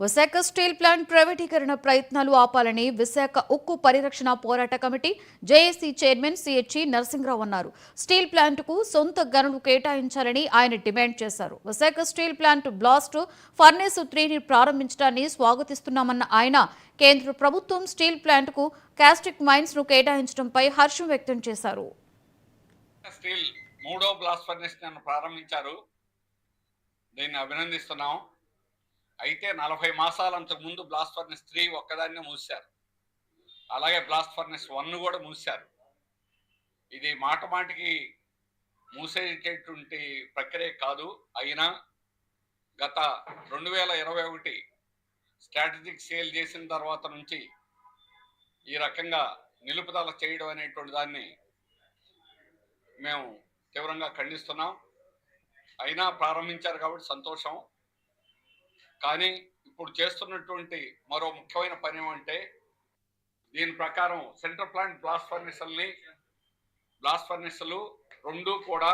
Visakha steel plant ప్రైవేటీకరణ ప్రయత్నాలు ఆపాలని విశాఖ ఉక్కు పరిరక్షణ పోరాట committee JAC chairman CHE Narasimharao అన్నారు. స్టీల్ ప్లాంట్కు సొంత గనులు కేటాయించాలని ఆయన డిమాండ్ చేశారు. Visakha steel plant blast furnace 3ని ప్రారంభించడాన్ని స్వాగతిస్తున్నామన్న ఆయన కేంద్ర ప్రభుత్వం స్టీల్ ప్లాంట్కు కాస్టిక్ మైన్స్ ను కేటాయించడంపై హర్షం వ్యక్తం చేశారు. స్టీల్ మూడో బ్లాస్ట్ ఫర్నేస్ ప్రారంభించారు. దీన్ని అభినందిస్తున్నాం. అయితే 40 మాసాల అంతకు ముందు బ్లాస్ట్ ఫర్నేస్ 3 ఒక్కదాన్నే మూసారు. అలాగే బ్లాస్ట్ ఫర్నేస్ 1 కూడా మూసారు. ఇది మాట మాటికి మూసేటటువంటి ప్రక్రియ కాదు. అయినా గత 2021 స్ట్రాటజిక్ సేల్ చేసిన తర్వాత నుంచి ఈ రకంగా నిలుపుదల చేయడం అనేటువంటి దాన్ని మేము తీవ్రంగా ఖండిస్తున్నాం. అయినా ప్రారంభించారు కాబట్టి సంతోషం. కానీ ఇప్పుడు చేస్తున్నటువంటి మరో ముఖ్యమైన పని ఏమంటే, దీని ప్రకారం సెంట్రల్ ప్లాంట్ బ్లాస్ట్ ఫర్నేస్లు రెండు కూడా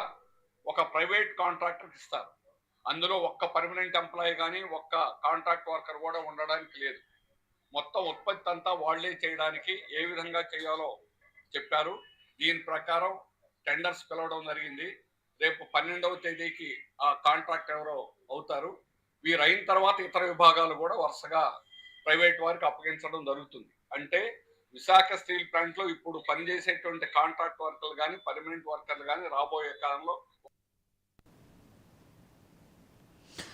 ఒక ప్రైవేట్ కాంట్రాక్టర్కి ఇస్తారు. అందులో ఒక్క పర్మనెంట్ ఎంప్లాయీ కానీ ఒక్క కాంట్రాక్ట్ వర్కర్ కూడా ఉండడానికి లేదు. మొత్తం ఉత్పత్తి అంతా వాళ్లే చేయడానికి ఏ విధంగా చేయాలో చెప్పారు. దీని ప్రకారం టెండర్స్ పిలవడం జరిగింది. రేపు 12వ తేదీకి ఆ కాంట్రాక్ట్ ఎవరో అవుతారు. వీరు అయిన తర్వాత ఇతర విభాగాలు కూడా వరుసగా ప్రైవేట్ వారికి అప్పగించడం జరుగుతుంది. అంటే విశాఖ స్టీల్ ప్లాంట్ లో ఇప్పుడు పనిచేసేటువంటి కాంట్రాక్ట్ వర్కర్లు కానీ పర్మనెంట్ వర్కర్లు కానీ రాబోయే కాలంలో